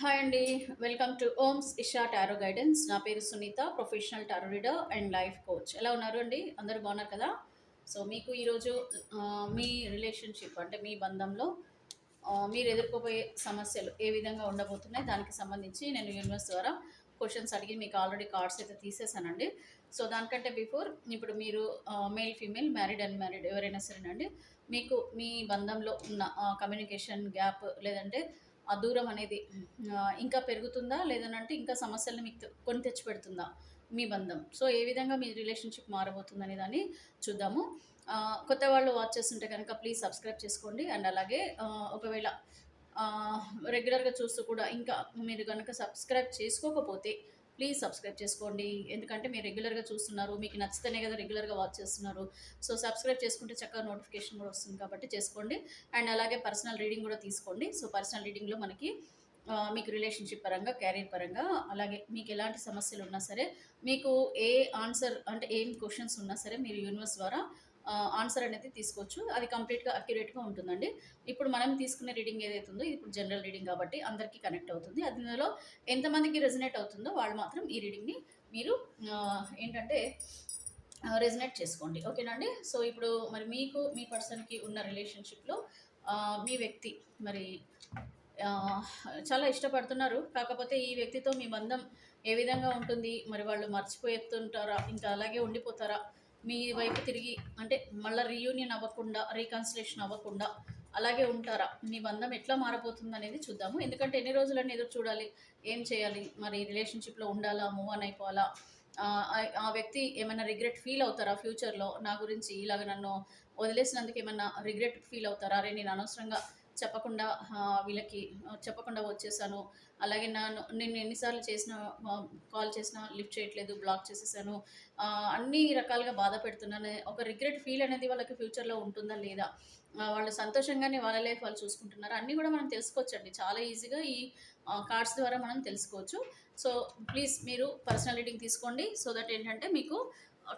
Hi అండి. Welcome to Oms Isha tarot guidance. నా పేరు Sunitha, professional tarot reader and life coach. ఎలా ఉన్నారు అండి? అందరూ బాగున్నారు కదా? సో మీకు ఈరోజు మీ రిలేషన్షిప్ అంటే మీ బంధంలో మీరు ఎదుర్కోబోయే సమస్యలు ఏ విధంగా ఉండబోతున్నాయి, దానికి సంబంధించి నేను యూనివర్స్ ద్వారా క్వశ్చన్స్ అడిగి మీకు ఆల్రెడీ కార్డ్స్ అయితే తీసేసానండి. సో దానికంటే బిఫోర్ ఇప్పుడు మీరు మేల్, ఫీమేల్, మ్యారీడ్, అన్మ్యారీడ్ ఎవరైనా సరేనండి, మీకు మీ బంధంలో ఉన్న కమ్యూనికేషన్ గ్యాప్ లేదంటే ఆ దూరం అనేది ఇంకా పెరుగుతుందా? లేదనంటే ఇంకా సమస్యలను మీకు కొని తెచ్చిపెడుతుందా మీ బంధం? సో, ఏ విధంగా మీ రిలేషన్‌షిప్ మారబోతుందనే దాన్ని చూద్దాము. కొత్త వాళ్ళు వాచ్ చేస్తుంటే కనుక ప్లీజ్ సబ్స్క్రైబ్ చేసుకోండి. అండ్ అలాగే ఒకవేళ రెగ్యులర్‌గా చూస్తూ కూడా ఇంకా మీరు గనక సబ్స్క్రైబ్ చేసుకోకపోతే ప్లీజ్ సబ్స్క్రైబ్ చేసుకోండి. ఎందుకంటే మీరు రెగ్యులర్‌గా చూస్తున్నారు. మీకు నచ్చితేనే కదా రెగ్యులర్‌గా వాచ్ చేస్తున్నారు. సో, సబ్స్క్రైబ్ చేసుకుంటే చక్కగా నోటిఫికేషన్ కూడా వస్తుంది కాబట్టి చేసుకోండి. అండ్ అలాగే పర్సనల్ రీడింగ్ కూడా తీసుకోండి. సో, పర్సనల్ రీడింగ్‌లో మనకి మీకు రిలేషన్‌షిప్ పరంగా, క్యారియర్ పరంగా, అలాగే మీకు ఎలాంటి సమస్యలున్నా సరే, మీకు ఏ ఆన్సర్ అంటే ఏం క్వెషన్స్ ఉన్నా సరే మీరు యూనివర్స్ ద్వారా ఆన్సర్ అనేది తీసుకోవచ్చు. అది కంప్లీట్‌గా అక్యురేట్‌గా ఉంటుందండి. ఇప్పుడు మనం తీసుకునే రీడింగ్ ఏదైతే ఉందో ఇది ఇప్పుడు జనరల్ రీడింగ్ కాబట్టి అందరికీ కనెక్ట్ అవుతుంది. అందులో ఎంతమందికి రెజొనేట్ అవుతుందో వాళ్ళు మాత్రం ఈ రీడింగ్‌ని మీరు ఏంటంటే రెజొనేట్ చేసుకోండి. ఓకేనా అండి? సో, ఇప్పుడు మరి మీకు మీ పర్సన్‌కి ఉన్న రిలేషన్‌షిప్‌లో మీ వ్యక్తి మరి ఆహ్, చాలా ఇష్టపడుతున్నారు. కాకపోతే ఈ వ్యక్తితో మీ బంధం ఏ విధంగా ఉంటుంది? మరి వాళ్ళు మర్చిపోయేస్తుంటారా? ఇంకా అలాగే ఉండిపోతారా? మీ వైపు తిరిగి అంటే మళ్ళా రీయూనియన్ అవ్వకుండా, రీకన్సిలేషన్ అవ్వకుండా అలాగే ఉంటారా? మీ బంధం ఎట్లా మారబోతుందనేది చూద్దాము. ఎందుకంటే ఎన్ని రోజులని ఎదురు చూడాలి? ఏం చేయాలి? మరి రిలేషన్‌షిప్‌లో ఉండాలా? మూవ్ ఆన్ అయిపోవాలా? ఆ వ్యక్తి ఏమైనా రిగ్రెట్ ఫీల్ అవుతారా ఫ్యూచర్‌లో? నా గురించి ఇలాగ నన్ను వదిలేసినందుకు ఏమన్నా రిగ్రెట్ ఫీల్ అవుతారా? అరే! నేను అనవసరంగా చెప్పకుండా వీళ్ళకి చెప్పకుండా వచ్చేసాను. అలాగే నేను ఎన్ని సార్లు చేసినా కాల్ చేసినా లిఫ్ట్ చేయట్లేదు, బ్లాక్ చేసేసాను. అన్ని రకాలుగా బాధ పెడుతున్నాను. ఒక రిగ్రెట్ ఫీల్ అనేది వాళ్ళకి ఫ్యూచర్‌లో ఉంటుందా? లేదా? వాళ్ళు సంతోషంగానే వాళ్ళ లైఫ్ వాళ్ళు చూసుకుంటున్నారా? అన్నీ కూడా మనం తెలుసుకోవచ్చండి. చాలా ఈజీగా ఈ కార్డ్స్ ద్వారా మనం తెలుసుకోవచ్చు. సో, ప్లీజ్ మీరు పర్సనల్ రీడింగ్ తీసుకోండి. సో దట్ ఏంటంటే మీకు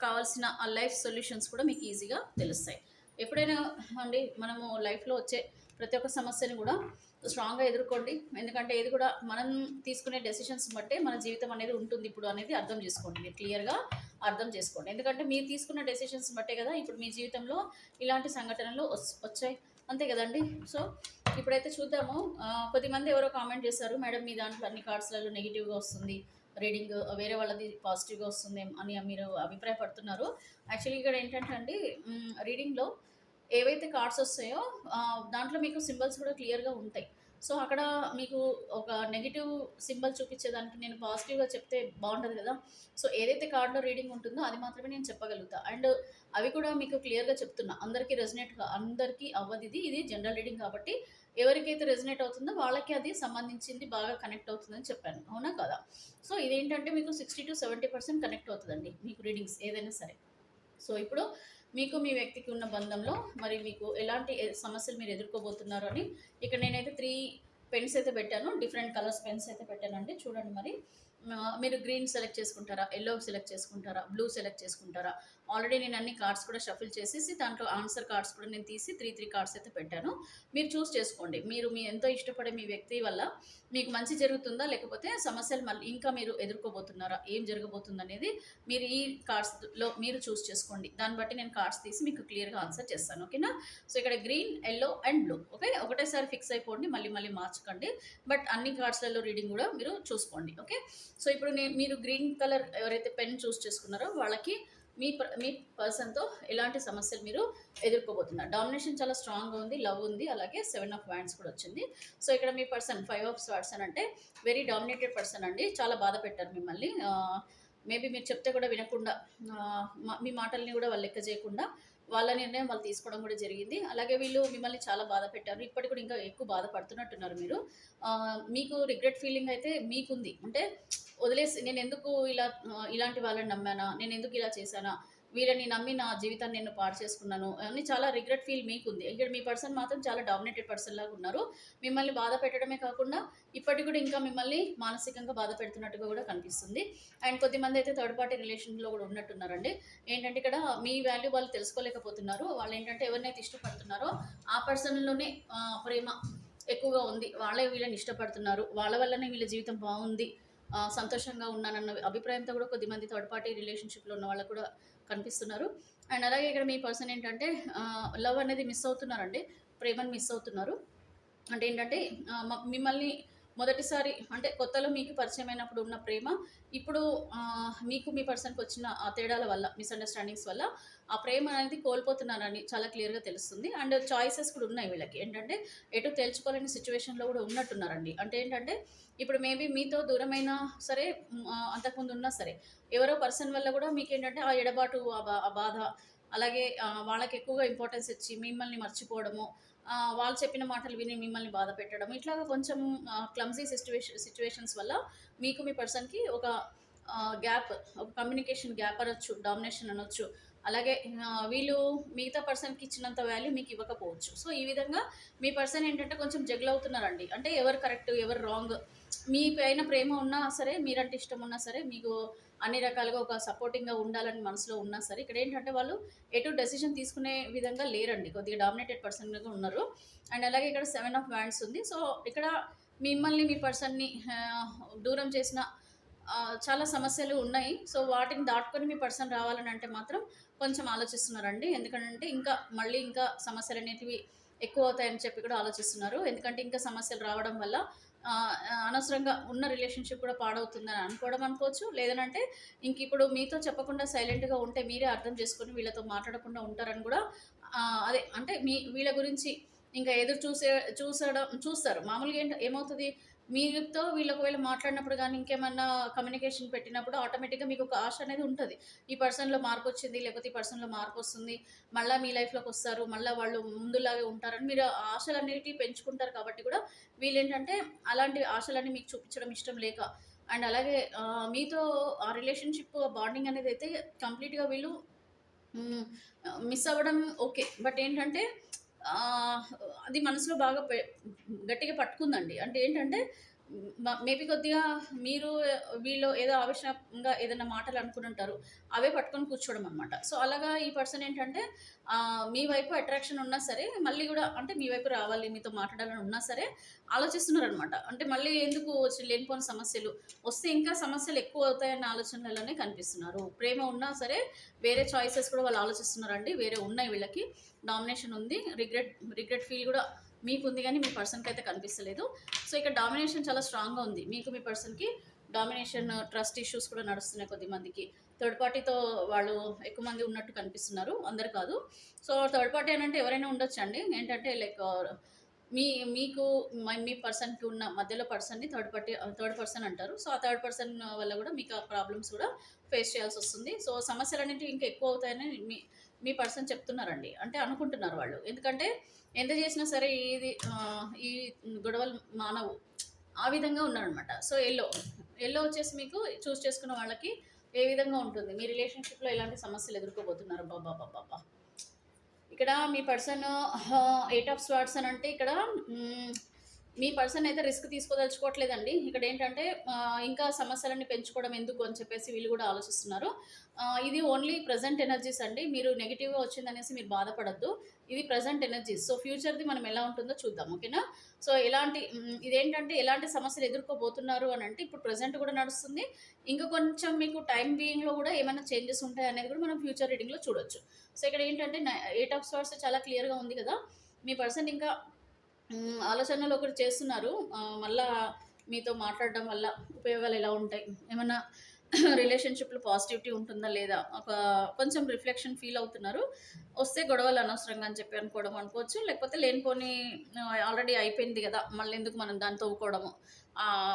కావాల్సిన ఆ లైఫ్ సొల్యూషన్స్ కూడా మీకు ఈజీగా తెలుస్తాయి. ఎప్పుడైనా అండి మనము లైఫ్‌లో వచ్చే ప్రతి ఒక్క సమస్యని కూడా స్ట్రాంగ్‌గా ఎదుర్కోండి. ఎందుకంటే ఇది కూడా మనం తీసుకునే డెసిషన్స్ బట్టే మన జీవితం అనేది ఉంటుంది ఇప్పుడు అనేది అర్థం చేసుకోండి. మీరు క్లియర్‌గా అర్థం చేసుకోండి. ఎందుకంటే మీరు తీసుకున్న డెసిషన్స్ బట్టే కదా ఇప్పుడు మీ జీవితంలో ఇలాంటి సంఘటనలు వచ్చాయి. అంతే కదండీ! సో, ఇప్పుడైతే చూద్దాము. కొద్దిమంది ఎవరో కామెంట్ చేశారు, "మేడం మీ దాంట్లో అన్ని కార్డ్స్‌లలో నెగెటివ్‌గా వస్తుంది. రీడింగ్ వేరే వాళ్ళది పాజిటివ్‌గా వస్తుంది" అని మీరు అభిప్రాయపడుతున్నారు. యాక్చువల్లీ ఇక్కడ ఏంటంటే అండి రీడింగ్‌లో ఏవైతే కార్డ్స్ వస్తాయో దాంట్లో మీకు సింబల్స్ కూడా క్లియర్‌గా ఉంటాయి. సో, అక్కడ మీకు ఒక నెగెటివ్ సింబల్ చూపించేదానికి నేను పాజిటివ్‌గా చెప్తే బావుండదు గదా! సో, ఏదైతే కార్డ్‌లో రీడింగ్ ఉంటుందో అది మాత్రమే నేను చెప్పగలుగుతా. అండ్ అవి కూడా మీకు క్లియర్‌గా చెప్తున్నా. అందరికీ అవ్వదిది. ఇది జనరల్ రీడింగ్ కాబట్టి ఎవరికైతే రెజొనేట్ అవుతుందో వాళ్ళకి అది సంబంధించింది బాగా కనెక్ట్ అవుతుందని చెప్పాను. అవునా? కాదా? సో, ఇదేంటంటే మీకు 60-70% కనెక్ట్ అవుతదండి. మీకు రీడింగ్స్ ఏదైనా సరే. సో, ఇప్పుడు మీకు మీ వ్యక్తికి ఉన్న బంధంలో మరి మీకు ఎలాంటి సమస్యలు మీరు ఎదుర్కోబోతున్నారు అని ఇక్కడ నేనైతే 3 పెన్స్ అయితే పెట్టాను. డిఫరెంట్ కలర్స్ పెన్స్ అయితే పెట్టానండి. చూడండి మరి. మీరు గ్రీన్ సెలెక్ట్ చేసుకుంటారా? యెల్లో సెలెక్ట్ చేసుకుంటారా? బ్లూ సెలెక్ట్ చేసుకుంటారా? ఆల్రెడీ నేను అన్ని కార్డ్స్ కూడా షఫుల్ చేసేసి దాంట్లో ఆన్సర్ కార్డ్స్ కూడా నేను తీసి 3 కార్డ్స్ అయితే పెట్టాను. మీరు చూస్ చేసుకోండి. మీరు మీ ఎంతో ఇష్టపడే మీ వ్యక్తి వల్ల మీకు మంచి జరుగుతుందా? లేకపోతే సమస్యలు మళ్ళీ ఇంకా మీరు ఎదుర్కోబోతున్నారా? ఏం జరగబోతుందనేది మీరు ఈ కార్డ్స్‌లో మీరు చూస్ చేసుకోండి. దాన్ని బట్టి నేను కార్డ్స్ తీసి మీకు క్లియర్‌గా ఆన్సర్ చేస్తాను. ఓకేనా? సో, ఇక్కడ green, yellow and blue. Okay. ఒకటేసారి ఫిక్స్ అయిపోండి. మళ్ళీ మళ్ళీ మార్చకండి. బట్ అన్ని కార్డ్స్‌లలో రీడింగ్ కూడా మీరు చూసుకోండి. ఓకే. సో, ఇప్పుడు మీరు గ్రీన్ కలర్ ఎవరైతే పెన్ చూస్ చేసుకున్నారో వాళ్ళకి మీ పర్సన్‌తో ఎలాంటి సమస్యలు మీరు ఎదుర్కోబోతున్నారు. డామినేషన్ చాలా స్ట్రాంగ్‌గా ఉంది. లవ్ ఉంది. అలాగే 7 ఆఫ్ వ్యాండ్స్ కూడా వచ్చింది. సో, ఇక్కడ మీ పర్సన్ 5 ఆఫ్ స్వార్డ్స్ అని అంటే వెరీ డామినేటెడ్ పర్సన్ అండి. చాలా బాధ పెట్టారు మిమ్మల్ని. మేబీ మీరు చెప్తే కూడా వినకుండా మీ మాటల్ని కూడా వాళ్ళు లెక్క చేయకుండా వాళ్ళ నిర్ణయం వాళ్ళు తీసుకోవడం కూడా జరిగింది. అలాగే వీళ్ళు మిమ్మల్ని చాలా బాధ పెట్టారు. ఇప్పటికి కూడా ఇంకా ఎక్కువ బాధపడుతున్నట్టున్నారు మీరు. మీకు రిగ్రెట్ ఫీలింగ్ అయితే మీకుంది. అంటే వదిలేసి నేనెందుకు ఇలాంటి వాళ్ళని నమ్మానా? నేనెందుకు ఇలా చేశానా? వీళ్ళని నమ్మి నా జీవితాన్ని నేను పాడు చేసుకున్నాను అని చాలా రిగ్రెట్ ఫీల్ మీకుంది. ఇక్కడ మీ పర్సన్ మాత్రం చాలా డామినేటెడ్ పర్సన్ లాగా ఉన్నారు. మిమ్మల్ని బాధ పెట్టడమే కాకుండా ఇప్పటికి కూడా ఇంకా మిమ్మల్ని మానసికంగా బాధ పెడుతున్నట్టుగా కూడా కనిపిస్తుంది. అండ్ కొద్దిమంది అయితే థర్డ్ పార్టీ రిలేషన్‌లో కూడా ఉన్నట్టున్నారండి. ఏంటంటే ఇక్కడ మీ వాల్యూ వాళ్ళు తెలుసుకోలేకపోతున్నారు. వాళ్ళేంటంటే ఎవరినైతే ఇష్టపడుతున్నారో ఆ పర్సన్‌లోనే ప్రేమ ఎక్కువగా ఉంది. వాళ్ళే వీళ్ళని ఇష్టపడుతున్నారు. వాళ్ళ వల్లనే వీళ్ళ జీవితం బావుంది. సంతోషంగా ఉన్నానన్న అభిప్రాయంతో కూడా కొద్దిమంది థర్డ్ పార్టీ రిలేషన్‌షిప్‌లో ఉన్న వాళ్ళు కూడా కనిపిస్తున్నారు. అండ్ అలాగే ఇక్కడ మీ పర్సన్ ఏంటంటే లవ్ అనేది మిస్ అవుతున్నారండి. ప్రేమను మిస్ అవుతున్నారు. అంటే ఏంటంటే మిమ్మల్ని మొదటిసారి అంటే కొత్తలో మీకు పరిచయమైనప్పుడు ఉన్న ప్రేమ ఇప్పుడు మీకు మీ పర్సన్‌కి వచ్చిన ఆ తేడాల వల్ల, మిస్‌అండర్‌స్టాండింగ్స్ వల్ల ఆ ప్రేమ అనేది కోల్పోతున్నారని చాలా క్లియర్‌గా తెలుస్తుంది. అండ్ చాయిసెస్ కూడా ఉన్నాయి వీళ్ళకి. ఏంటంటే ఎటు తేల్చుకోలేని సిట్యుయేషన్‌లో కూడా ఉన్నట్టున్నారండి. అంటే ఏంటంటే ఇప్పుడు మేబీ మీతో దూరమైనా సరే, అంతకుముందు ఉన్నా సరే ఎవరో పర్సన్ వల్ల కూడా మీకేంటంటే ఆ ఎడబాటు, ఆ బాధ, అలాగే వాళ్ళకి ఎక్కువగా ఇంపార్టెన్స్ ఇచ్చి మిమ్మల్ని మర్చిపోవడము, వాళ్ళు చెప్పిన మాటలు విని మిమ్మల్ని బాధ పెట్టడం, ఇట్లాగా కొంచెం క్లమ్జీ సిట్యుయేషన్స్ వల్ల మీకు మీ పర్సన్‌కి ఒక గ్యాప్, ఒక కమ్యూనికేషన్ గ్యాప్ అనొచ్చు, డామినేషన్ అనొచ్చు. అలాగే వీళ్ళు మిగతా పర్సన్‌కి ఇచ్చినంత వాల్యూ మీకు ఇవ్వకపోవచ్చు. సో, ఈ విధంగా మీ పర్సన్ ఏంటంటే కొంచెం జగ్ల్ అవుతున్నారండి. అంటే ఎవరు కరెక్ట్, ఎవరు రాంగ్, మీ పైన ప్రేమ ఉన్నా సరే, మీరంటే ఇష్టం ఉన్నా సరే, మీకు అన్ని రకాలుగా ఒక సపోర్టింగ్‌గా ఉండాలని మనసులో ఉన్నా సరే, ఇక్కడేంటంటే వాళ్ళు ఎటు డెసిషన్ తీసుకునే విధంగా లేరండి. కొద్దిగా డామినేటెడ్ పర్సన్‌గా ఉన్నారు. అండ్ అలాగే ఇక్కడ 7 ఆఫ్ వ్యాండ్స్ ఉంది. సో, ఇక్కడ మిమ్మల్ని మీ పర్సన్‌ని దూరం చేసిన చాలా సమస్యలు ఉన్నాయి. సో, వాటిని దాటుకొని మీ పర్సన్ రావాలని అంటే మాత్రం కొంచెం ఆలోచిస్తున్నారండి. ఎందుకనంటే మళ్ళీ ఇంకా సమస్యలనేటివి ఎక్కువవుతాయని చెప్పి కూడా ఆలోచిస్తున్నారు. ఎందుకంటే ఇంకా సమస్యలు రావడం వల్ల అనవసరంగా ఉన్న రిలేషన్‌షిప్ కూడా పాడవుతుందని అనుకోవడం అనుకోవచ్చు. లేదనంటే ఇంకిప్పుడు మీతో చెప్పకుండా సైలెంట్‌గా ఉంటే మీరే అర్థం చేసుకొని వీళ్ళతో మాట్లాడకుండా ఉంటారని గూడా అదే అంటే వీళ్ళ గురించి ఇంకా ఎదురు చూస్తారు. మామూలుగా ఏమవుతది, మీతో వీళ్ళు ఒకవేళ మాట్లాడినప్పుడు గానీ, ఇంకేమన్నా కమ్యూనికేషన్ పెట్టినప్పుడు ఆటోమేటిక్‌గా మీకొక ఆశ అనేది ఉంటది. ఈ పర్సన్‌లో మార్పొచ్చింది, లేకపోతే ఈ పర్సన్‌లో మార్పొస్తుంది. మళ్ళా మీ లైఫ్‌లోకొస్తారు. మళ్ళా వాళ్ళు ముందులాగే ఉంటారని మీరు ఆశలనేటివి పెంచుకుంటారు కాబట్టి కూడా వీళ్ళేంటంటే అలాంటి ఆశలన్నీ మీకు చూపించడం ఇష్టం లేక, అండ్ అలాగే మీతో ఆ రిలేషన్‌షిప్ బాండింగ్ అనేదైతే కంప్లీట్‌గా వీళ్ళు హ్మ్. మిస్ అవ్వడం ఓకే. బట్ ఏంటంటే ఆహ్, అది మనసులో బాగా గట్టిగా పట్టుకుందండి. అంటే ఏంటంటే మేబీ కొద్దిగా మీరు వీళ్ళు ఏదో ఆవేశంగా ఏదైనా మాటలు అనుకునుంటారు. అవే పట్టుకొని కూర్చోవడం అనమాట. సో, అలాగా ఈ పర్సన్ ఏంటంటే మీ వైపు అట్రాక్షన్ ఉన్నా సరే, మళ్ళీ గూడా అంటే మీ వైపు రావాలి, మీతో మాట్లాడాలని ఉన్నా సరే ఆలోచిస్తున్నారనమాట. అంటే మళ్ళీ ఎందుకు లేనిపోని సమస్యలు, వస్తే ఇంకా సమస్యలు ఎక్కువ అవుతాయన్న ఆలోచనలలోనే కనిపిస్తున్నారు. ప్రేమ ఉన్నా సరే వేరే చాయిసెస్ కూడా వాళ్ళు ఆలోచిస్తున్నారండి. వేరే ఉన్నాయి వీళ్ళకి. డామినేషన్ ఉంది. రిగ్రెట్ ఫీల్ గూడా మీకుంది గానీ, మీ పర్సన్‌కయితే కనిపిస్తలేదు. సో, ఇక్కడ డామినేషన్ చాలా స్ట్రాంగ్‌గా ఉంది. మీకు మీ పర్సన్‌కి డామినేషన్, ట్రస్ట్ ఇష్యూస్ కూడా నడుస్తున్నాయి కొద్దిమందికి. థర్డ్ పార్టీతో వాళ్ళు ఎక్కువ మంది ఉన్నట్టు కనిపిస్తున్నారు. అందరు కాదు. సో, థర్డ్ పార్టీ అనంటే ఎవరైనా ఉండొచ్చండి. ఏంటంటే లైక్ మీ మీకు మీ పర్సన్‌కి ఉన్న మధ్యలో పర్సన్‌ని థర్డ్ పర్సన్ అంటారు. సో, ఆ థర్డ్ పర్సన్ వల్ల గూడా మీకు ఆ ప్రాబ్లమ్స్ కూడా ఫేస్ చేయాల్సొస్తుంది. సో, సమస్యలనేటివి ఇంకా ఎక్కువవుతాయని మీ పర్సన్ చెప్తున్నారండి. అంటే అనుకుంటున్నారు వాళ్ళు. ఎందుకంటే ఎంత చేసినా సరే ఈ గొడవలు మానవు. ఆ విధంగా ఉన్నారనమాట. సో, యెల్లో వచ్చేసి మీకు చేసుకున్న వాళ్ళకి ఏ విధంగా ఉంటుంది? మీ రిలేషన్‌షిప్‌లో ఎలాంటి సమస్యలు ఎదుర్కోబోతున్నారు? అబ్బబ్బబ్బబ్బబ్బా! ఇక్కడ మీ పర్సన్ 8 ఆఫ్ స్వార్డ్స్ అని అంటే ఇక్కడ హ్మ్, మీ పర్సన్ అయితే రిస్క్ తీసుకోదలుచుకోవట్లేదండి. ఇక్కడేంటంటే ఇంకా సమస్యలన్నీ పెంచుకోవడం ఎందుకు అని చెప్పేసి వీళ్ళు గూడా ఆలోచిస్తున్నారు. ఇది ఓన్లీ ప్రెజెంట్ ఎనర్జీస్ అండి. మీరు నెగెటివ్‌గా వచ్చిందనేసి మీరు బాధపడొద్దు. ఇది ప్రెజెంట్ ఎనర్జీస్. సో, ఫ్యూచర్‌ది మనం ఎలా ఉంటుందో చూద్దాం. ఓకేనా? సో, ఇదేంటంటే ఎలాంటి సమస్యలు ఎదుర్కోబోతున్నారు అనంటే ఇప్పుడు ప్రెజెంట్ గూడా నడుస్తుంది. ఇంకా కొంచెం మీకు టైమ్ బీయింగ్‌లో గూడా ఏమైనా చేంజెస్ ఉంటాయనేది గూడా మనం ఫ్యూచర్ రీడింగ్‌లో చూడొచ్చు. సో, ఇక్కడ ఏంటంటే 8 ఆఫ్ స్వార్డ్స్ చాలా క్లియర్‌గా ఉంది గదా! మీ పర్సన్ ఇంకా ఆలోచనలు ఒకటి చేస్తున్నారు. మళ్ళా మీతో మాట్లాడడం వల్ల ఉపయోగాలు ఎలా ఉంటాయి? ఏమన్నా రిలేషన్‌షిప్‌లో పాజిటివిటీ ఉంటుందా లేదా? కొంచెం రిఫ్లెక్షన్ ఫీల్ అవుతున్నారు. వస్తే గొడవలు అనవసరంగా అని చెప్పి అనుకోవచ్చు. లేకపోతే లేనిపోని ఆల్రెడీ అయిపోయింది గదా! మళ్ళెందుకు మనం దాన్ని తవ్వుకోవడము.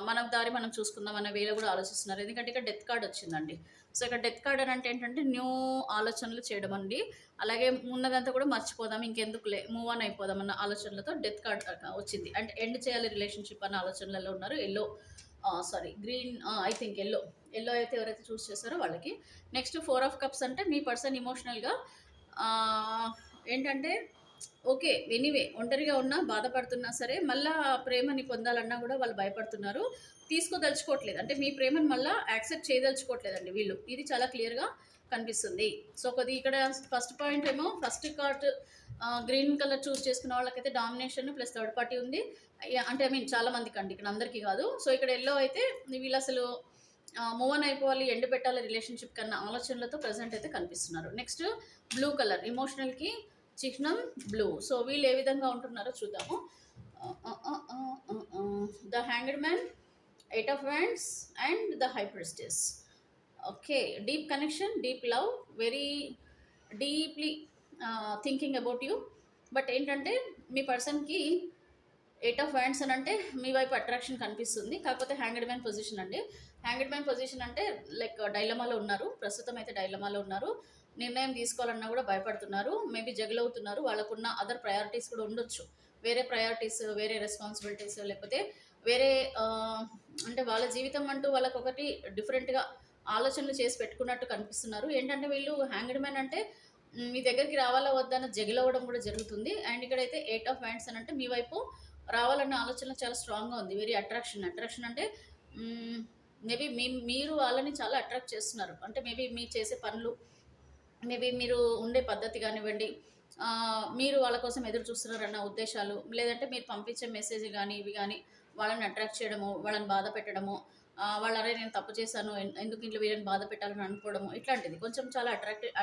మన దారి మనం చూసుకుందాం అనే వేలో గూడా ఆలోచిస్తున్నారు. ఎందుకంటే ఇక్కడ డెత్ కార్డ్ వచ్చిందండి. సో, ఇక్కడ డెత్ కార్డ్ అనంటే ఏంటంటే న్యూ ఆలోచనలు చేయడం అండి. అలాగే ఉన్నదంతా కూడా మర్చిపోదాం, ఇంకెందుకులే మూవ్ ఆన్ అయిపోదాం అన్న ఆలోచనలతో డెత్ కార్డ్ వచ్చింది. అంటే ఎండ్ చేయాలి రిలేషన్‌షిప్ అన్న ఆలోచనలలో ఉన్నారు. గ్రీన్, ఐ థింక్ యెల్లో అయితే ఎవరైతే చూస్ చేస్తారో వాళ్ళకి. నెక్స్ట్ 4 ఆఫ్ కప్స్ అంటే మీ పర్సన్ ఎమోషనల్‌గా ఆహ్, ఏంటంటే ఓకే. ఎనీవే ఒంటరిగా ఉన్నా, బాధపడుతున్నా సరే, మళ్ళా ప్రేమని పొందాలన్నా గూడా వాళ్ళు భయపడుతున్నారు. తీసుకోదలుచుకోవట్లేదు. అంటే మీ ప్రేమను మళ్ళా యాక్సెప్ట్ చేయదలుచుకోవట్లేదండి వీళ్ళు. ఇది చాలా క్లియర్‌గా కనిపిస్తుంది. సో, ఇక్కడ ఫస్ట్ పాయింట్ ఏమో first card green colour choose చేసుకున్న వాళ్ళకైతే డామినేషన్ ప్లస్ థర్డ్ పార్టీ ఉంది. అంటే ఐ మీన్ చాలా మందికి అండి, ఇక్కడ అందరికీ కాదు. సో ఇక్కడ ఎల్లో అయితే వీళ్ళు అసలు మూవ్ ఆన్ అయిపోవాలి, ఎండ్ పెట్టాలి రిలేషన్షిప్ కన్నా ఆలోచనలతో ప్రజెంట్ అయితే కనిపిస్తున్నారు. నెక్స్ట్ బ్లూ కలర్ ఇమోషనల్కి చిహ్నం బ్లూ. సో వీళ్ళు ఏ విధంగా ఉంటున్నారో చూద్దాము. The hanged man, eight of hands and the high priestess. Okay, deep connection, deep love, very deeply thinking about you. But ఏంటంటే మీ పర్సన్కి ఎయిట్ ఆఫ్ హ్యాండ్స్ అని అంటే మీ వైపు అట్రాక్షన్ కనిపిస్తుంది. కాకపోతే హ్యాంగ్డ్ మ్యాన్ పొజిషన్ అండి. హ్యాంగ్డ్ మ్యాన్ పొజిషన్ అంటే like డైలమాలో ఉన్నారు, ప్రస్తుతం అయితే డైలమాలో ఉన్నారు. నిర్ణయం తీసుకోవాలన్నా కూడా భయపడుతున్నారు, మేబీ జగల్ అవుతున్నారు. వాళ్ళకున్న అదర్ ప్రయారిటీస్ కూడా ఉండొచ్చు, వేరే ప్రయారిటీస్, వేరే రెస్పాన్సిబిలిటీస్, లేకపోతే వేరే అంటే వాళ్ళ జీవితం అంటూ వాళ్ళకి ఒకటి డిఫరెంట్గా ఆలోచనలు చేసి పెట్టుకున్నట్టు కనిపిస్తున్నారు. ఏంటంటే వీళ్ళు హ్యాంగ్డ్ మ్యాన్ అంటే మీ దగ్గరికి రావాలా వద్దన్న జగిలవ్వడం కూడా జరుగుతుంది. అండ్ ఇక్కడైతే ఎయిట్ ఆఫ్ హ్యాండ్స్ అని అంటే మీ వైపు రావాలన్న ఆలోచన చాలా స్ట్రాంగ్గా ఉంది. వెరీ అట్రాక్షన్ అంటే మేబీ మీరు వాళ్ళని చాలా అట్రాక్ట్ చేస్తున్నారు. అంటే మేబీ మీరు చేసే పనులు, మేబీ మీరు ఉండే పద్ధతి కానివ్వండి, మీరు వాళ్ళ కోసం ఎదురు చూస్తున్నారన్న ఉద్దేశాలు, లేదంటే మీరు పంపించే మెసేజ్ కానీ ఇవి కానీ వాళ్ళని అట్రాక్ట్ చేయడము, వాళ్ళని బాధ పెట్టడము, వాళ్ళు అరే నేను తప్పు చేశాను ఎందుకు ఇంట్లో వీళ్ళని బాధ పెట్టాలని అనుకోవడము, ఇట్లాంటిది కొంచెం చాలా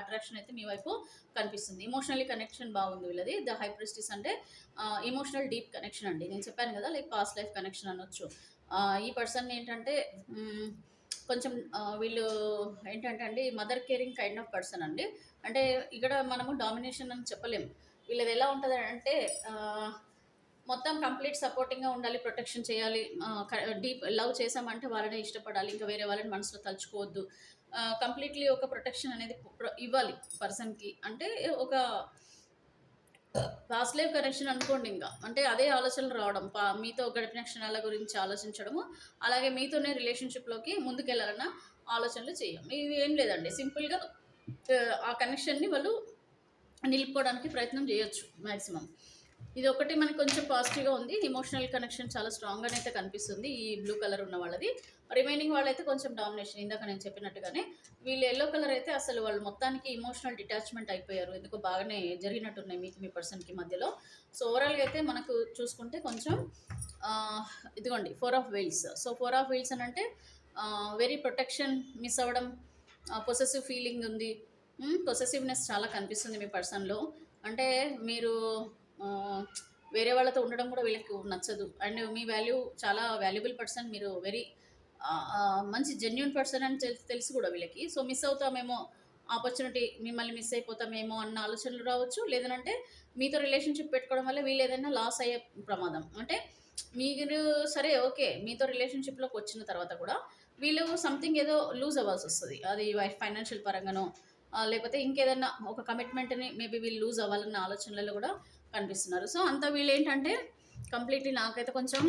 అట్రాక్షన్ అయితే మీ వైపు కనిపిస్తుంది. ఇమోషనల్లీ కనెక్షన్ బాగుంది వీళ్ళది. ద హై ప్రిస్టిస్ అంటే ఇమోషనల్ డీప్ కనెక్షన్ అండి. నేను చెప్పాను కదా, లైక్ పాస్ట్ లైఫ్ కనెక్షన్ అనొచ్చు. ఈ పర్సన్ ఏంటంటే కొంచెం వీళ్ళు ఏంటంటే అండి mother caring kind of person అండి. అంటే ఇక్కడ మనము డామినేషన్ అని చెప్పలేము. వీళ్ళది ఎలా ఉంటుంది అంటే మొత్తం కంప్లీట్ సపోర్టింగ్గా ఉండాలి, ప్రొటెక్షన్ చేయాలి, డీప్ లవ్ చేసామంటే వాళ్ళనే ఇష్టపడాలి, ఇంకా వేరే వాళ్ళని మనసులో తలుచుకోవద్దు. కంప్లీట్లీ ఒక ప్రొటెక్షన్ అనేది ఇవ్వాలి పర్సన్కి. అంటే ఒక పాస్ట్ లైఫ్ కనెక్షన్ అనుకోండి. ఇంకా అంటే అదే ఆలోచనలు రావడం, మీతో గడిపిన క్షణాల గురించి ఆలోచించడము, అలాగే మీతోనే రిలేషన్షిప్లోకి ముందుకెళ్ళాలన్న ఆలోచనలు చేయం. ఇది ఏం లేదండి, సింపుల్గా ఆ కనెక్షన్ని వాళ్ళు నిలుపుకోవడానికి ప్రయత్నం చేయొచ్చు మ్యాక్సిమం. ఇది ఒకటి మనకి కొంచెం పాజిటివ్గా ఉంది. ఇమోషనల్ కనెక్షన్ చాలా స్ట్రాంగ్గా అయితే కనిపిస్తుంది ఈ బ్లూ కలర్ ఉన్న వాళ్ళది. రిమైనింగ్ వాళ్ళైతే కొంచెం డామినేషన్, ఇందాక నేను చెప్పినట్టుగానే. వీళ్ళు ఎల్లో కలర్ అయితే అసలు వాళ్ళు మొత్తానికి ఇమోషనల్ డిటాచ్మెంట్ అయిపోయారు. ఎందుకో బాగానే జరిగినట్టున్నాయి మీకు మీ పర్సన్కి మధ్యలో. సో ఓవరాల్గా అయితే మనకు చూసుకుంటే కొంచెం ఇదిగోండి 4 of wheels. So 4 of wheels అని అంటే వెరీ ప్రొటెక్షన్ మిస్ అవ్వడం, పొసెసివ్ ఫీలింగ్ ఉంది, పొసెసివ్నెస్ చాలా కనిపిస్తుంది మీ పర్సన్లో. అంటే మీరు వేరే వాళ్ళతో ఉండడం కూడా వీళ్ళకి నచ్చదు. అండ్ మీ చాలా వాల్యుబుల్ పర్సన్, మీరు వెరీ మంచి జెన్యున్ పర్సన్ అని తెలుసు కూడా వీళ్ళకి. సో మిస్ అవుతామేమో ఆపర్చునిటీ, మిమ్మల్ని మిస్ అయిపోతామేమో అన్న ఆలోచనలు రావచ్చు. లేదంటే మీతో రిలేషన్షిప్ పెట్టుకోవడం వల్ల వీళ్ళు ఏదైనా లాస్ అయ్యే ప్రమాదం. అంటే మీరు సరే ఓకే, మీతో రిలేషన్షిప్లోకి వచ్చిన తర్వాత కూడా వీళ్ళు సంథింగ్ ఏదో లూజ్ అవ్వాల్సి వస్తుంది. అది ఫైనాన్షియల్ పరంగానో, లేకపోతే ఇంకేదన్నా ఒక కమిట్మెంట్ని మేబీ వీళ్ళు లూజ్ అవ్వాలన్న ఆలోచనలలో కూడా కనిపిస్తున్నారు. సో అంతా వీళ్ళు ఏంటంటే కంప్లీట్లీ నాకైతే కొంచెం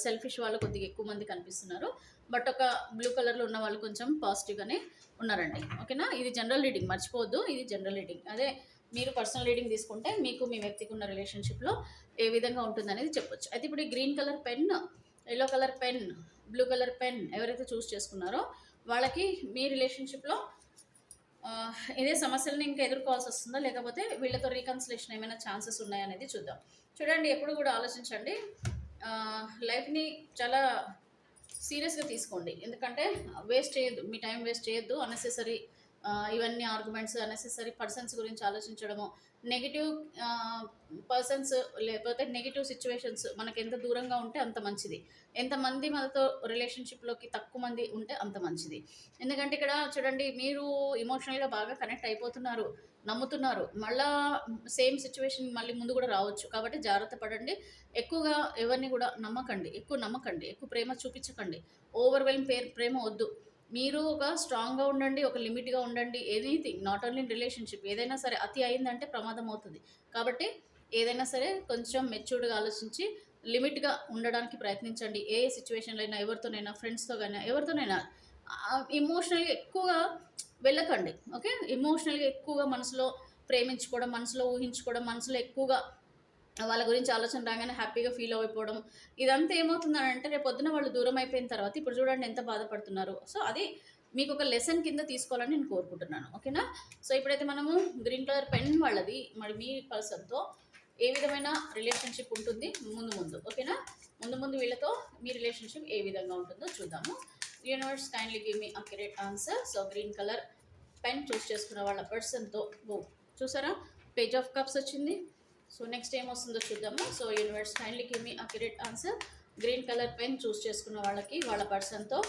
సెల్ఫిష్ వాళ్ళు కొద్దిగా ఎక్కువ మంది కనిపిస్తున్నారు. బట్ ఒక బ్లూ కలర్లో ఉన్న వాళ్ళు కొంచెం పాజిటివ్గానే ఉన్నారండి. ఓకేనా, ఇది జనరల్ రీడింగ్, మర్చిపోవద్దు, ఇది జనరల్ రీడింగ్. అదే మీరు పర్సనల్ రీడింగ్ తీసుకుంటే మీకు మీ వ్యక్తికి ఉన్న రిలేషన్షిప్లో ఏ విధంగా ఉంటుందనేది చెప్పొచ్చు. అయితే ఇప్పుడు ఈ green colour pen, yellow colour pen, blue colour pen ఎవరైతే చూస్ చేసుకున్నారో వాళ్ళకి మీ రిలేషన్షిప్లో ఇదే సమస్యలను ఇంకా ఎదుర్కోవాల్సి వస్తుందా, లేకపోతే వీళ్ళతో రీకన్సిలేషన్ ఏమైనా ఛాన్సెస్ ఉన్నాయనేది చూద్దాం. చూడండి, ఎప్పుడు కూడా ఆలోచించండి, లైఫ్ని చాలా సీరియస్గా తీసుకోండి. ఎందుకంటే వేస్ట్ చేయొద్దు, మీ టైం వేస్ట్ చేయొద్దు. అన్నెసెసరీ ఇవన్నీ ఆర్గ్యుమెంట్స్, అన్నెసెసరీ పర్సన్స్ గురించి ఆలోచించడము, నెగిటివ్ పర్సన్స్ లేకపోతే నెగిటివ్ సిచ్యువేషన్స్ మనకు ఎంత దూరంగా ఉంటే అంత మంచిది. ఎంతమంది మనతో రిలేషన్షిప్లోకి తక్కువ మంది ఉంటే అంత మంచిది. ఎందుకంటే ఇక్కడ చూడండి, మీరు ఇమోషనల్గా బాగా కనెక్ట్ అయిపోతున్నారు, నమ్ముతున్నారు, మళ్ళా సేమ్ సిచ్యువేషన్ మళ్ళీ ముందు కూడా రావచ్చు. కాబట్టి జాగ్రత్త పడండి. ఎక్కువగా ఎవరిని కూడా నమ్మకండి, ఎక్కువ ప్రేమ చూపించకండి. ఓవర్వెల్మ్ ప్రేమ వద్దు. మీరు ఒక స్ట్రాంగ్గా ఉండండి, ఒక లిమిట్గా ఉండండి. Anything, not only in relationship, ఏదైనా సరే అతి అయిందంటే ప్రమాదం అవుతుంది. కాబట్టి ఏదైనా సరే కొంచెం మెచ్యూర్డ్గా ఆలోచించి లిమిట్గా ఉండడానికి ప్రయత్నించండి. ఏ సిచ్యువేషన్లో అయినా, ఎవరితోనైనా, ఫ్రెండ్స్తో కానీ ఎవరితోనైనా ఇమోషనల్గా ఎక్కువగా వెళ్ళకండి. ఓకే, ఎమోషనల్గా ఎక్కువగా మనసులో ప్రేమించుకోవడం, మనసులో ఊహించుకోవడం, మనసులో ఎక్కువగా వాళ్ళ గురించి ఆలోచన రాగానే హ్యాపీగా ఫీల్ అయిపోవడం, ఇదంతా ఏమవుతుందని అంటే రేపు పొద్దున వాళ్ళు దూరం అయిపోయిన తర్వాత ఇప్పుడు చూడండి ఎంత బాధపడుతున్నారు. సో అది మీకు ఒక లెసన్ కింద తీసుకోవాలని నేను కోరుకుంటున్నాను. ఓకేనా, సో ఇప్పుడైతే మనము గ్రీన్ కలర్ పెన్ వాళ్ళది మరి మీ పర్సన్తో ఏ విధమైన రిలేషన్షిప్ ఉంటుంది ముందు ముందు, ఓకేనా? ముందు ముందు వీళ్ళతో మీ రిలేషన్షిప్ ఏ విధంగా ఉంటుందో చూద్దాము. Universe kindly give me accurate answer. So green colour pen choose చేసుకున్న వాళ్ళ పర్సన్తో చూసారా పేజ్ ఆఫ్ కప్స్ వచ్చింది. సో నెక్స్ట్ ఏమొస్తుందో చూద్దాము. So universe kindly give me accurate answer. Green colour pen choose చేసుకున్న వాళ్ళకి వాళ్ళ పర్సన్తో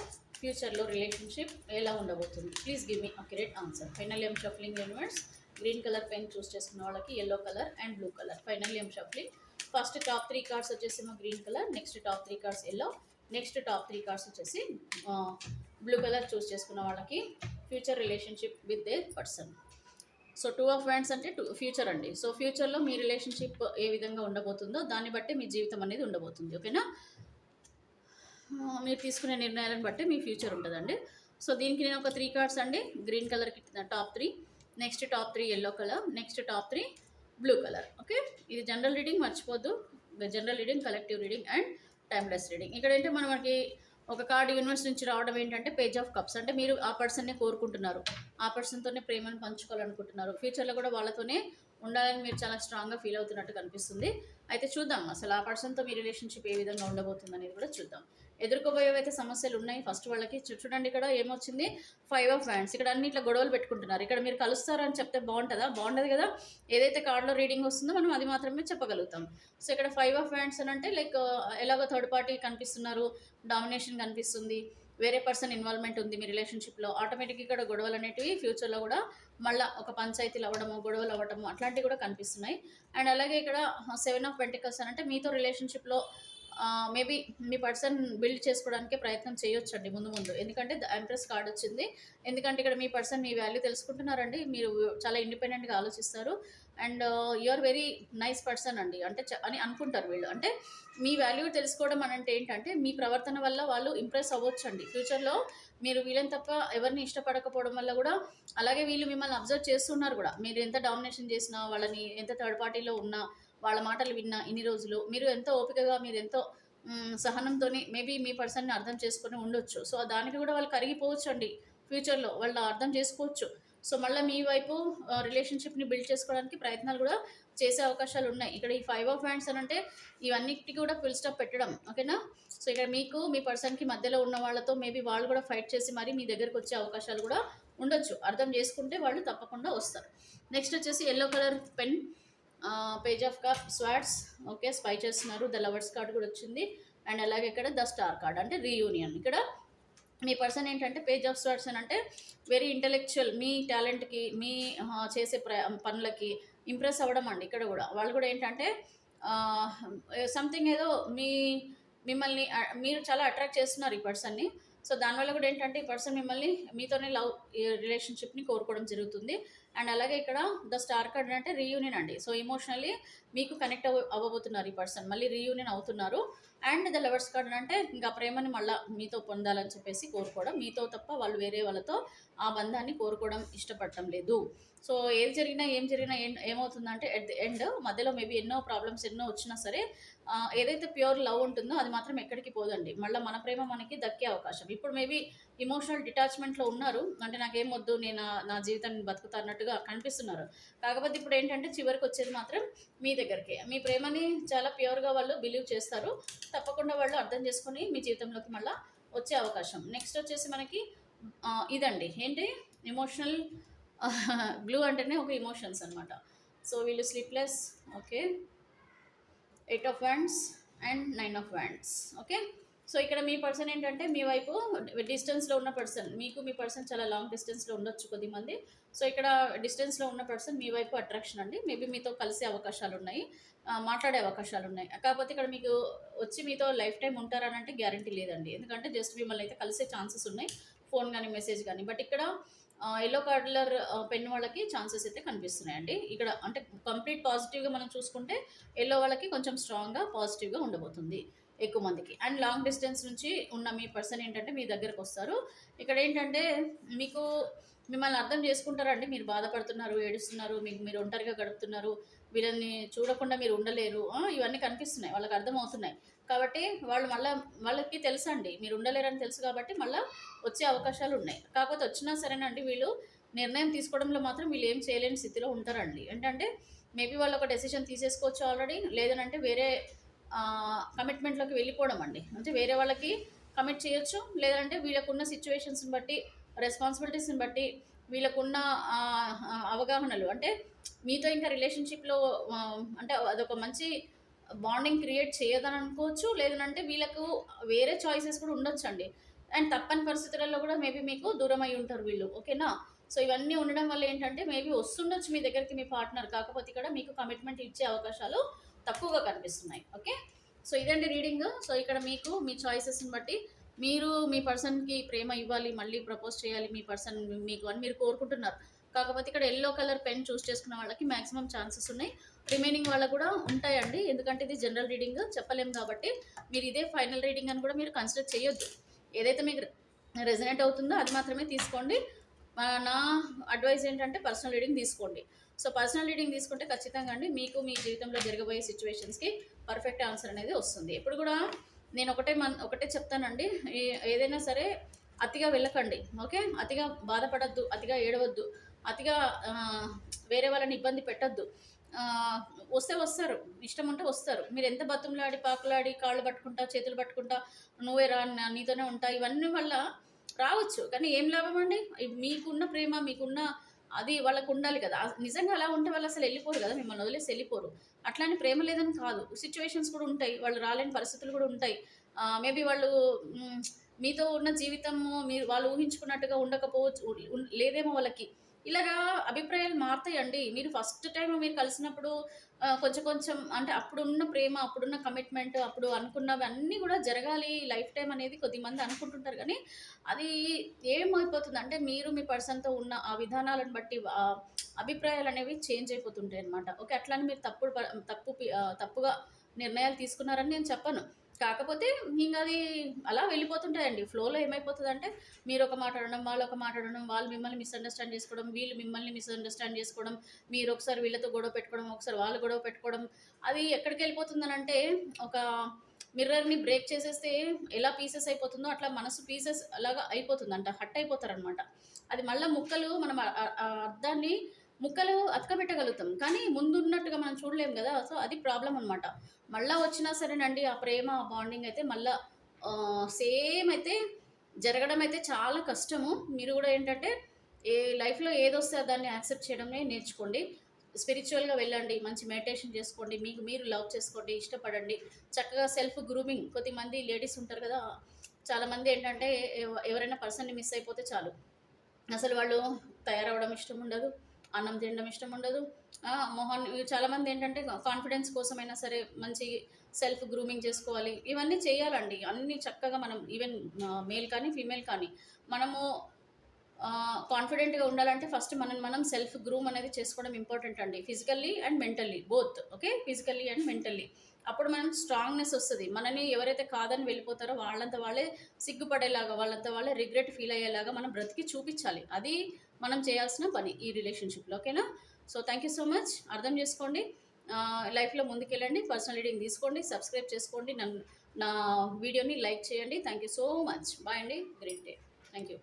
ఫ్యూచర్లో రిలేషన్షిప్ ఎలా ఉండబోతుంది? Please give me accurate answer. Final ఏం shuffling universe. Green colour pen choose చేసుకున్న వాళ్ళకి yellow colour and blue colour. Final ఏం షఫ్లింగ్. ఫస్ట్ టాప్ 3 కార్డ్స్ వచ్చేసి green colour, next top 3 cards yellow, next top 3 cards వచ్చేసి blue colour చూస్ చేసుకున్న వాళ్ళకి future relationship with they person. So 2 of wands అంటే future అండి. So ఫ్యూచర్లో మీ relationship ఏ విధంగా ఉండబోతుందో దాన్ని బట్టి మీ జీవితం అనేది ఉండబోతుంది, ఓకేనా? మీరు తీసుకునే నిర్ణయాలను బట్టి మీ ఫ్యూచర్ ఉంటుందండి. సో దీనికి నేను ఒక 3 కార్డ్స్ అండి. గ్రీన్ కలర్కి top 3, next top 3 yellow colour, next top 3 blue colour, okay? ఇది జనరల్ రీడింగ్, మర్చిపోద్దు. General reading, collective reading and timeless reading. ఇక్కడ ఏంటంటే మనకి ఒక కార్డు యూనివర్స్ నుంచి రావడం ఏంటంటే పేజ్ ఆఫ్ కప్స్. అంటే మీరు ఆ పర్సన్నే కోరుకుంటున్నారు, ఆ పర్సన్తోనే ప్రేమను పంచుకోవాలనుకుంటున్నారు, ఫ్యూచర్లో కూడా వాళ్ళతోనే ఉండాలని మీరు చాలా స్ట్రాంగ్గా ఫీల్ అవుతున్నట్టు కనిపిస్తుంది. అయితే చూద్దాం అసలు ఆ పర్సన్తో మీ రిలేషన్షిప్ ఏ విధంగా ఉండబోతుంది అనేది కూడా చూద్దాం. ఎదుర్కోబోయేవైతే సమస్యలు ఉన్నాయి. ఫస్ట్ వాళ్ళకి చూడండి, ఇక్కడ ఏమొచ్చింది 5 ఆఫ్ వ్యాండ్స్. ఇక్కడ అన్ని ఇట్లా గొడవలు పెట్టుకుంటున్నారు. ఇక్కడ మీరు కలుస్తారు అని చెప్తే బాగుంటుందా? బాగుండదు కదా. ఏదైతే కార్డులో రీడింగ్ వస్తుందో మనం అది మాత్రమే చెప్పగలుగుతాం. సో ఇక్కడ 5 ఆఫ్ వ్యాండ్స్ అని అంటే లైక్ ఎలాగో థర్డ్ పార్టీ కనిపిస్తున్నారు, డామినేషన్ కనిపిస్తుంది, వేరే పర్సన్ ఇన్వాల్వ్మెంట్ ఉంది మీ రిలేషన్షిప్లో. ఆటోమేటిక్గా ఇక్కడ గొడవలు అనేటివి ఫ్యూచర్లో కూడా మళ్ళీ ఒక పంచాయతీలు అవ్వడము, గొడవలు అవ్వడము అట్లాంటివి కూడా కనిపిస్తున్నాయి. అండ్ అలాగే ఇక్కడ 7 ఆఫ్ పెంటికల్స్ అని అంటే మీతో రిలేషన్షిప్లో మేబీ మీ పర్సన్ బిల్డ్ చేసుకోవడానికి ప్రయత్నం చేయొచ్చండి ముందు ముందు. ఎందుకంటే ఎంప్రెస్ కార్డ్ వచ్చింది. ఎందుకంటే ఇక్కడ మీ పర్సన్ మీ వాల్యూ తెలుసుకుంటున్నారండి. మీరు చాలా ఇండిపెండెంట్గా ఆలోచిస్తారు and you are very nice person అండి అంటే అని అనుకుంటారు వీళ్ళు. అంటే మీ వాల్యూ తెలుసుకోవడం అని అంటే ఏంటంటే మీ ప్రవర్తన వల్ల వాళ్ళు ఇంప్రెస్ అవ్వచ్చండి ఫ్యూచర్లో. మీరు వీళ్ళని తప్ప ఎవరిని ఇష్టపడకపోవడం వల్ల కూడా, అలాగే వీళ్ళు మిమ్మల్ని అబ్జర్వ్ చేస్తున్నారు కూడా. మీరు ఎంత డామినేషన్ చేసినా, వాళ్ళని ఎంత థర్డ్ పార్టీలో ఉన్నా, వాళ్ళ మాటలు విన్నా ఇన్ని రోజులు మీరు ఎంతో ఓపికగా, మీరు ఎంతో సహనంతో మేబీ మీ పర్సన్ని అర్థం చేసుకొని ఉండొచ్చు. సో దానికి కూడా వాళ్ళు కరిగిపోవచ్చు అండి ఫ్యూచర్లో, వాళ్ళు అర్థం చేసుకోవచ్చు. సో మళ్ళీ మీ వైపు రిలేషన్షిప్ని బిల్డ్ చేసుకోవడానికి ప్రయత్నాలు కూడా చేసే అవకాశాలు ఉన్నాయి. ఇక్కడ ఈ 5 ఆఫ్ హ్యాండ్స్ అని అంటే ఇవన్నిటికీ కూడా ఫుల్ స్టాప్ పెట్టడం, ఓకేనా? సో ఇక్కడ మీకు మీ పర్సన్కి మధ్యలో ఉన్న వాళ్ళతో మేబీ వాళ్ళు కూడా ఫైట్ చేసి మరి మీ దగ్గరకు వచ్చే అవకాశాలు కూడా ఉండొచ్చు. అర్థం చేసుకుంటే వాళ్ళు తప్పకుండా వస్తారు. నెక్స్ట్ వచ్చేసి yellow colour pen, page of cup swords, okay? Spy చేస్తున్నారు. ద లవర్స్ కార్డ్ కూడా వచ్చింది. అండ్ అలాగే ఇక్కడ ద స్టార్ కార్డ్ అంటే రీయూనియన్. ఇక్కడ మీ పర్సన్ ఏంటంటే పేజ్ ఆఫ్ స్వార్డ్స్ అని అంటే వెరీ ఇంటెలెక్చువల్, మీ టాలెంట్కి, మీ చేసే పనులకి ఇంప్రెస్ అవ్వడం అండి. ఇక్కడ కూడా వాళ్ళు కూడా ఏంటంటే సంథింగ్ ఏదో మిమ్మల్ని మీరు చాలా అట్రాక్ట్ చేస్తున్నారు ఈ పర్సన్ని. సో దానివల్ల కూడా ఏంటంటే ఈ పర్సన్ మిమ్మల్ని మీతోనే లవ్ రిలేషన్షిప్ని కోరుకోవడం జరుగుతుంది. అండ్ అలాగే ఇక్కడ ద స్టార్ కార్డ్ అంటే రీయూనియన్ అండి. సో ఎమోషనల్లీ మీకు కనెక్ట్ అవ్వబోతున్నారు ఈ పర్సన్, మళ్ళీ రీయూనియన్ అవుతున్నారు. అండ్ ద లవర్స్ కార్డ్ అంటే ఇంకా ప్రేమని మళ్ళీ మీతో పొందాలని చెప్పేసి కోరుకోవడం, మీతో తప్ప వాళ్ళు వేరే వాళ్ళతో ఆ బంధాన్ని కోరుకోవడం ఇష్టపడటం లేదు. సో ఏది జరిగినా ఏం జరిగినా ఏమవుతుందంటే ఎట్ ది ఎండ్ మధ్యలో మేబీ ఎన్నో ప్రాబ్లమ్స్ ఎన్నో వచ్చినా సరే ఏదైతే ప్యూర్ లవ్ ఉంటుందో అది మాత్రం ఎక్కడికి పోదండి. మళ్ళీ మన ప్రేమ మనకి దక్కే అవకాశం. ఇప్పుడు మేబీ ఇమోషనల్ డిటాచ్మెంట్లో ఉన్నారు, అంటే నాకేం వద్దు, నేను నా జీవితాన్ని బతుకుతా అన్నట్టుగా కనిపిస్తున్నారు. కాకపోతే ఇప్పుడు ఏంటంటే చివరికి వచ్చేది మాత్రం మీ దగ్గరికి. మీ ప్రేమని చాలా ప్యూర్గా వాళ్ళు బిలీవ్ చేస్తారు. తప్పకుండా వాళ్ళు అర్థం చేసుకొని మీ జీవితంలోకి మళ్ళీ వచ్చే అవకాశం. నెక్స్ట్ వచ్చేసి మనకి ఇదండి ఏంటి ఎమోషనల్ బ్లూ అంటేనే ఒక ఎమోషన్స్ అనమాట. సో వీళ్ళు sleepless, okay? 8 of wands and 9 of wands, okay? So ఇక్కడ మీ పర్సన్ ఏంటంటే మీ వైపు డిస్టెన్స్లో ఉన్న పర్సన్, మీకు మీ పర్సన్ చాలా లాంగ్ డిస్టెన్స్లో ఉండొచ్చు కొద్దిమంది. సో ఇక్కడ డిస్టెన్స్లో ఉన్న పర్సన్ మీ వైపు అట్రాక్షన్ అండి. మేబీ మీతో కలిసే అవకాశాలు ఉన్నాయి, మాట్లాడే అవకాశాలు ఉన్నాయి. కాకపోతే ఇక్కడ మీకు వచ్చి మీతో లైఫ్ టైం ఉంటారని అంటే గ్యారంటీ లేదండి. ఎందుకంటే జస్ట్ మిమ్మల్ని అయితే కలిసే ఛాన్సెస్ ఉన్నాయి, ఫోన్ కానీ మెసేజ్ కానీ. బట్ ఇక్కడ ఎల్లో కలర్ పెన్ వాళ్ళకి ఛాన్సెస్ అయితే కనిపిస్తున్నాయండి. ఇక్కడ అంటే కంప్లీట్ పాజిటివ్గా మనం చూసుకుంటే ఎల్లో వాళ్ళకి కొంచెం స్ట్రాంగ్గా పాజిటివ్గా ఉండబోతుంది ఎక్కువ మందికి. అండ్ లాంగ్ డిస్టెన్స్ నుంచి ఉన్న మీ పర్సన్ ఏంటంటే మీ దగ్గరకు వస్తారు. ఇక్కడ ఏంటంటే మీకు మిమ్మల్ని అర్థం చేసుకుంటారండి. మీరు బాధపడుతున్నారు, ఏడుస్తున్నారు, మీరు ఒంటరిగా గడుపుతున్నారు, వీళ్ళని చూడకుండా మీరు ఉండలేరు, ఇవన్నీ కనిపిస్తున్నాయి, వాళ్ళకి అర్థమవుతున్నాయి. కాబట్టి వాళ్ళకి తెలుసు అండి మీరు ఉండలేరని తెలుసు, కాబట్టి మళ్ళీ వచ్చే అవకాశాలు ఉన్నాయి. కాకపోతే వచ్చినా సరేనండి వీళ్ళు నిర్ణయం తీసుకోవడంలో మాత్రం వీళ్ళు ఏం చేయలేని స్థితిలో ఉంటారండి. ఏంటంటే మేబీ వాళ్ళు ఒక డెసిషన్ తీసేసుకోవచ్చు ఆల్రెడీ, లేదనంటే వేరే కమిట్మెంట్లోకి వెళ్ళిపోవడం అండి. అంటే వేరే వాళ్ళకి కమిట్ చేయొచ్చు, లేదంటే వీళ్ళకున్న సిచ్యువేషన్స్ని బట్టి, రెస్పాన్సిబిలిటీస్ని బట్టి, వీళ్ళకున్న అవగాహనలు అంటే మీతో ఇంకా రిలేషన్షిప్లో అంటే అదొక మంచి బాండింగ్ క్రియేట్ చేయదని అనుకోవచ్చు, లేదంటే వీళ్ళకు వేరే చాయిసెస్ కూడా ఉండొచ్చండి. అండ్ తప్పని పరిస్థితులలో కూడా మేబీ మీకు దూరం అయి ఉంటారు వీళ్ళు, ఓకేనా. సో ఇవన్నీ ఉండడం వల్ల ఏంటంటే మేబీ వస్తుండొచ్చు మీ దగ్గరికి మీ పార్ట్నర్, కాకపోతే ఇక్కడ మీకు కమిట్మెంట్ ఇచ్చే అవకాశాలు తక్కువగా కనిపిస్తున్నాయి. ఓకే, సో ఇదండి రీడింగ్. సో ఇక్కడ మీకు మీ చాయిసెస్ని బట్టి మీరు మీ పర్సన్కి ప్రేమ ఇవ్వాలి, మళ్ళీ ప్రపోజ్ చేయాలి మీ పర్సన్ మీకు అని మీరు కోరుకుంటున్నారు. కాకపోతే ఇక్కడ ఎల్లో కలర్ పెన్ చూస్ చేసుకున్న వాళ్ళకి మ్యాక్సిమం ఛాన్సెస్ ఉన్నాయి, రిమైనింగ్ వాళ్ళకు కూడా ఉంటాయండి. ఎందుకంటే ఇది జనరల్ రీడింగ్ చెప్పలేము కాబట్టి మీరు ఇదే ఫైనల్ రీడింగ్ అని కూడా మీరు కన్సిడర్ చేయొద్దు. ఏదైతే మీకు రెజనేట్ అవుతుందో అది మాత్రమే తీసుకోండి. నా అడ్వైస్ ఏంటంటే పర్సనల్ రీడింగ్ తీసుకోండి. సో పర్సనల్ రీడింగ్ తీసుకుంటే ఖచ్చితంగా అండి మీకు మీ జీవితంలో జరగబోయే సిచ్యువేషన్స్కి పర్ఫెక్ట్ ఆన్సర్ అనేది వస్తుంది. ఎప్పుడు కూడా నేను ఒకటే చెప్తానండి, ఏదైనా సరే అతిగా వెళ్ళకండి. ఓకే, అతిగా బాధపడద్దు, అతిగా ఏడవద్దు, అతిగా వేరే వాళ్ళని ఇబ్బంది పెట్టద్దు. వస్తే వస్తారు, ఇష్టం ఉంటే వస్తారు. మీరు ఎంత బతుములాడి పాకులాడి కాళ్ళు పట్టుకుంటా చేతులు పట్టుకుంటా నువ్వే రా నీతోనే ఉంటా ఇవన్నీ వల్ల రావచ్చు, కానీ ఏం లాభం అండి. మీకున్న ప్రేమ మీకున్న అది వాళ్ళకు ఉండాలి కదా. నిజంగా అలా ఉంటే వాళ్ళు అసలు వెళ్ళిపోరు కదా, మిమ్మల్ని వదిలేసి వెళ్ళిపోరు. అట్లానే ప్రేమ లేదని కాదు, సిచ్యువేషన్స్ కూడా ఉంటాయి, వాళ్ళు రాలేని పరిస్థితులు కూడా ఉంటాయి. మేబీ వాళ్ళు మీతో ఉన్న జీవితము మీరు వాళ్ళు ఊహించుకున్నట్టుగా ఉండకపోవచ్చు, లేదేమో వాళ్ళకి. ఇలాగా అభిప్రాయాలు మారుతాయండి. మీరు ఫస్ట్ టైం మీరు కలిసినప్పుడు కొంచెం కొంచెం అంటే అప్పుడున్న ప్రేమ, అప్పుడున్న కమిట్మెంట్, అప్పుడు అనుకున్నవి అన్నీ కూడా జరగాలి లైఫ్ టైం అనేది కొద్దిమంది అనుకుంటుంటారు, కానీ అది ఏమైపోతుంది అంటే మీరు మీ పర్సన్తో ఉన్న ఆ విధానాలను బట్టి అభిప్రాయాలు అనేవి చేంజ్ అయిపోతుంటాయి అనమాట. ఓకే, అట్లానే మీరు తప్పుగా నిర్ణయాలు తీసుకున్నారని నేను చెప్పను. కాకపోతే ఇంకా అది అలా వెళ్ళిపోతుంటాయండి. ఫ్లోలో ఏమైపోతుందంటే మీరు ఒక మాట అనడం, వాళ్ళు ఒక మాట అనడం, వాళ్ళు మిమ్మల్ని మిస్అండర్స్టాండ్ చేసుకోవడం, వీళ్ళు మిమ్మల్ని మిస్అండర్స్టాండ్ చేసుకోవడం, మీరు ఒకసారి వీళ్ళతో గొడవ పెట్టుకోవడం, ఒకసారి వాళ్ళు గొడవ పెట్టుకోవడం, అది ఎక్కడికి వెళ్ళిపోతుందనంటే ఒక మిర్రర్ని బ్రేక్ చేసేస్తే ఎలా పీసెస్ అయిపోతుందో అట్లా మనసు పీసెస్ అలాగా అయిపోతుందంట, హట్ అయిపోతారనమాట. అది మళ్ళీ ముక్కలు మనం అర్థాన్ని ముక్కలు అతకబెట్టగలుగుతాం, కానీ ముందున్నట్టుగా మనం చూడలేం కదా. సో అది ప్రాబ్లం అనమాట. మళ్ళీ వచ్చినా సరేనండి ఆ ప్రేమ ఆ బాండింగ్ అయితే మళ్ళీ సేమ్ అయితే జరగడం అయితే చాలా కష్టము. మీరు కూడా ఏంటంటే లైఫ్లో ఏదొస్తే దాన్ని యాక్సెప్ట్ చేయడమే నేర్చుకోండి. స్పిరిచువల్గా వెళ్ళండి, మంచి మెడిటేషన్ చేసుకోండి, మీకు మీరు లవ్ చేసుకోండి, ఇష్టపడండి, చక్కగా సెల్ఫ్ గ్రూమింగ్. కొద్దిమంది లేడీస్ ఉంటారు కదా, చాలామంది ఏంటంటే ఎవరైనా పర్సన్ని మిస్ అయిపోతే చాలు అసలు వాళ్ళు తయారవడం ఇష్టం ఉండదు, అన్నం తినడం ఇష్టం ఉండదు. చాలామంది ఏంటంటే కాన్ఫిడెన్స్ కోసమైనా సరే మంచి సెల్ఫ్ గ్రూమింగ్ చేసుకోవాలి, ఇవన్నీ చేయాలండి. అన్నీ చక్కగా మనం ఈవెన్ మేల్ కానీ ఫీమేల్ కానీ మనము కాన్ఫిడెంట్గా ఉండాలంటే ఫస్ట్ మనం సెల్ఫ్ గ్రూమ్ అనేది చేసుకోవడం ఇంపార్టెంట్ అండి. Physically and mentally both. Okay, physically and mentally అప్పుడు మనం స్ట్రాంగ్నెస్ వస్తుంది. మనని ఎవరైతే కాదని వెళ్ళిపోతారో వాళ్ళంతా వాళ్ళే సిగ్గుపడేలాగా, వాళ్ళంతా వాళ్ళే రిగ్రెట్ ఫీల్ అయ్యేలాగా మనం బ్రతికి చూపించాలి. అది మనం చేయాల్సిన పని ఈ రిలేషన్షిప్లో. ఓకేనా. So thank you so much. అర్థం చేసుకోండి, లైఫ్లో ముందుకెళ్ళండి, పర్సనల్ రీడింగ్ తీసుకోండి, సబ్స్క్రైబ్ చేసుకోండి, నా వీడియోని లైక్ చేయండి. Thank you so much. Bye అండి, గ్రేట్ డే. Thank you.